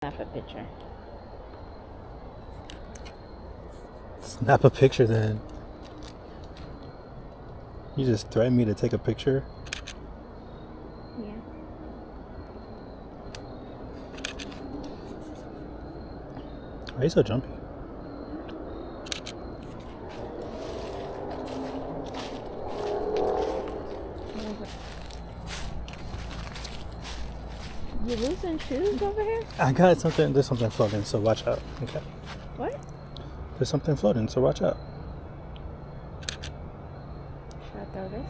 Snap a picture. Snap a picture then. You just threatened me to take a picture? Yeah. Why are you so jumpy? You losing shoes over here? I got something. There's something floating, so watch out. Okay. What? There's something floating, so watch out. Should I throw this?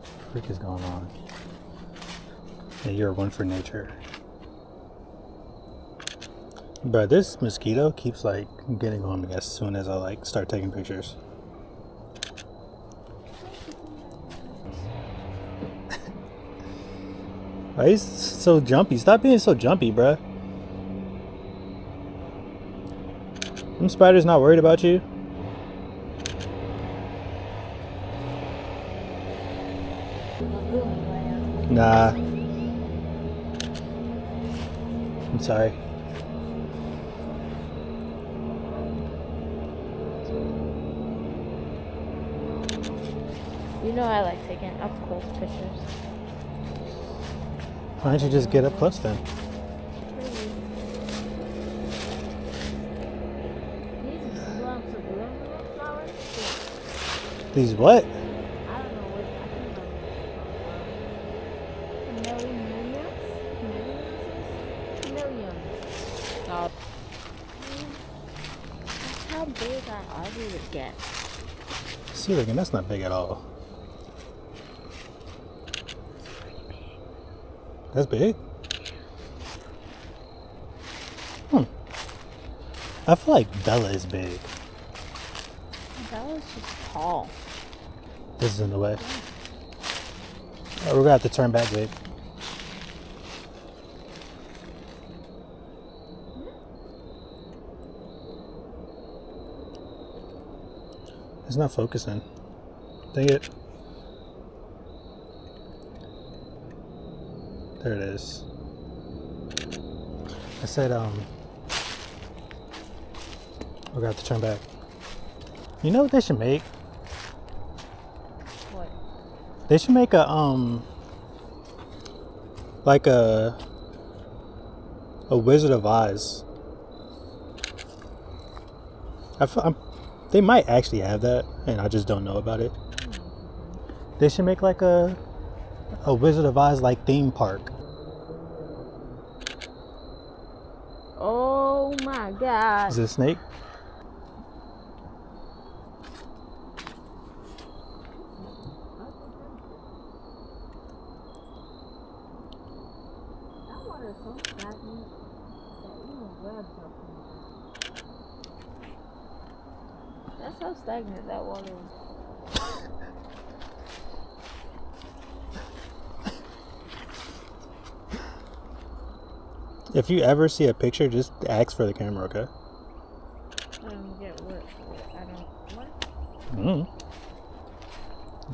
What the freak is going on? Yeah, you're one for nature. Bro, this mosquito keeps like getting on me as soon as I like start taking pictures. Why is so jumpy? Stop being so jumpy, bruh. Them spiders not worried about you? Nah. I'm sorry. You know I like taking up close pictures. Why don't you just get up close then? These lumps of lemon flowers? These what? I don't know what I can remember. Millions? Oh. That's how big our Aussie would get. See, look, and that's not big at all. That's big? I feel like Bella is big. That was just tall. This is in the way. Oh, we're gonna have to turn back, babe. It's not focusing. Dang it. There it is. I said, we're gonna have to turn back. You know what they should make? What? They should make a, like a Wizard of Oz. They might actually have that, and I just don't know about it. They should make like a Wizard of Oz like theme park. Oh my God. Is it a snake? That water is so stagnant that even webs are coming. That's how stagnant that water is. If you ever see a picture, just ask for the camera, okay? I don't get what I don't what?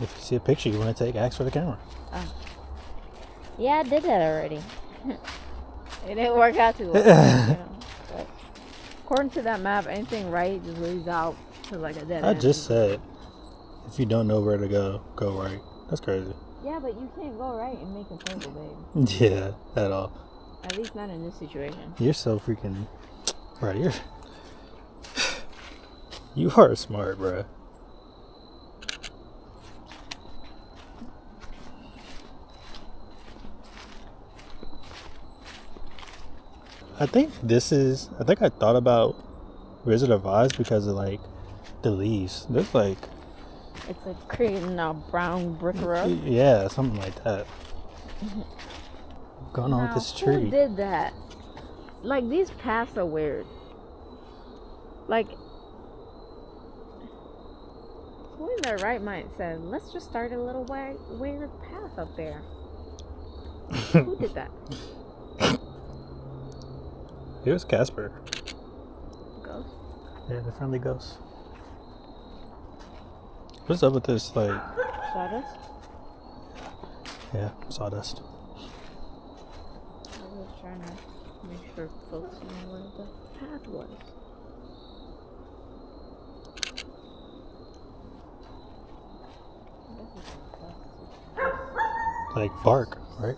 If you see a picture you want to take, ask for the camera. Oh. Yeah, I did that already. It didn't work out too well. But according to that map, anything right just leads out to like a dead I end. just said, if you don't know where to go right. That's crazy. Yeah, but you can't go right and make a circle, babe. Yeah, at all. At least not in this situation. You're so freaking... Bro, you are smart, bro. I think I thought about Wizard of Oz because of like the leaves. There's like... It's like creating a brown brick road. Yeah, something like that. What's going on with this tree? Who did that? Like, these paths are weird. Like, who in their right mind said, let's just start a little weird path up there? Who did that? It was Casper. Ghost? Yeah, the friendly ghost. What's up with this, like... Sawdust? Yeah, sawdust. I was trying to make sure folks know where the path was. Like bark, right?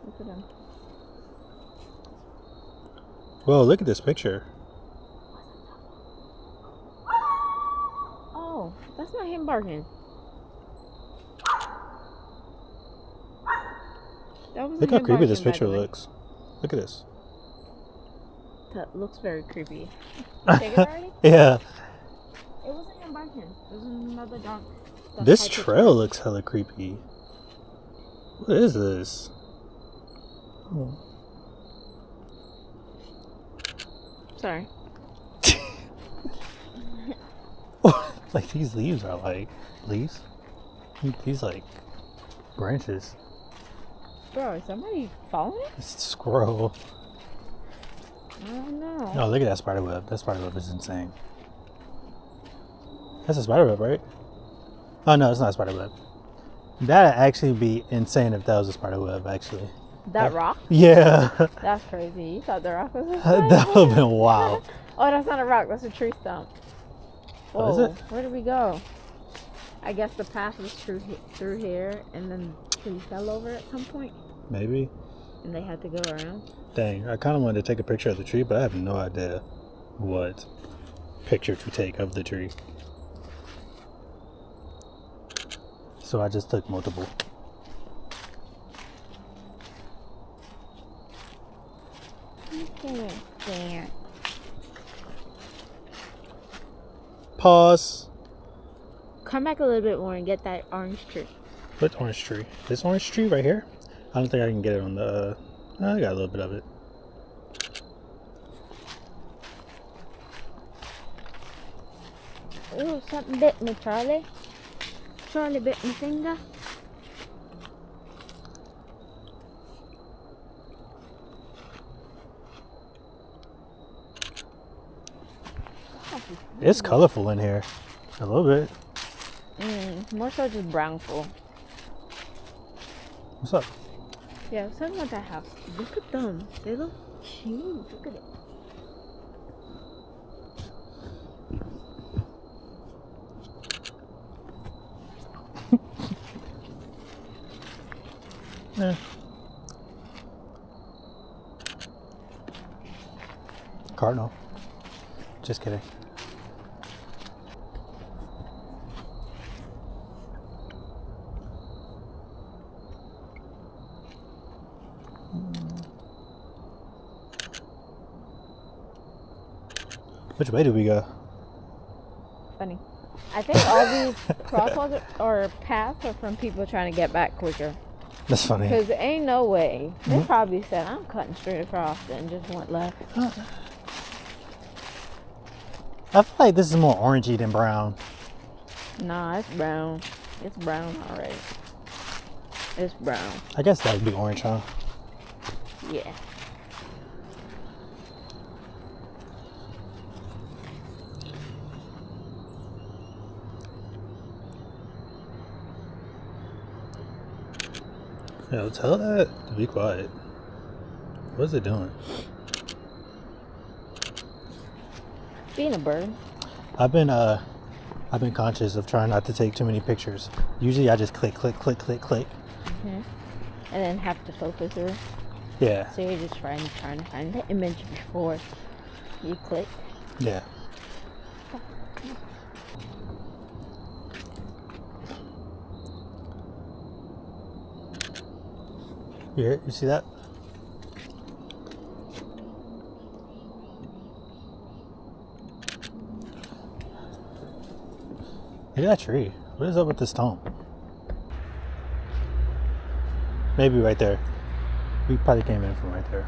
Look at him. Whoa, look at this picture. Oh, that's not him barking. That wasn't Look how him creepy this barking, by picture the way. looks. Look at this. That looks very creepy. You take it already? Yeah. It wasn't him barking. It was another dog. That's This high pitched trail bark. looks hella creepy. What is this? Oh. Sorry. Like these leaves are like leaves? These like branches. Bro, is somebody following it? It's a squirrel. I don't know. Oh, look at that spider web. That spider web is insane. That's a spider web, right? Oh no, it's not a spider web. That'd actually be insane if that was a spider web, actually. That rock? Yeah. That's crazy. You thought the rock was a That would have been wild. Oh, that's not a rock. That's a tree stump. Oh, is Whoa, it? where did we go? I guess the path was through here, and then he fell over at some point, Maybe. and they had to go around. Dang, I kind of wanted to take a picture of the tree, but I have no idea what picture to take of the tree. So I just took multiple. There. Pause. Come back a little bit more and get that orange tree. What orange tree? This orange tree right here? I don't think I can get it on the... I got a little bit of it. Ooh, something bit me, Charlie. Charlie bit my finger. It's colorful in here. A little bit. More so just brownful. What's up? Yeah, something about that house. Look at them. They look cute. Look at it. Yeah. Cardinal. Just kidding. Which way do we go? Funny. I think all these crosswalks or paths are from people trying to get back quicker. That's funny. Because ain't no way. They probably said, I'm cutting straight across and just went left. I feel like this is more orangey than brown. Nah, it's brown. It's brown already. It's brown. I guess that would be orange, huh? Yeah. Yo, tell that to be quiet. What is it doing? Being a bird. I've been conscious of trying not to take too many pictures. Usually I just click. And then have to focus her. Yeah. So you're just trying to find the image before you click. Yeah. You see that? Look at that tree. What is up with this stone? Maybe right there. We probably came in from right there.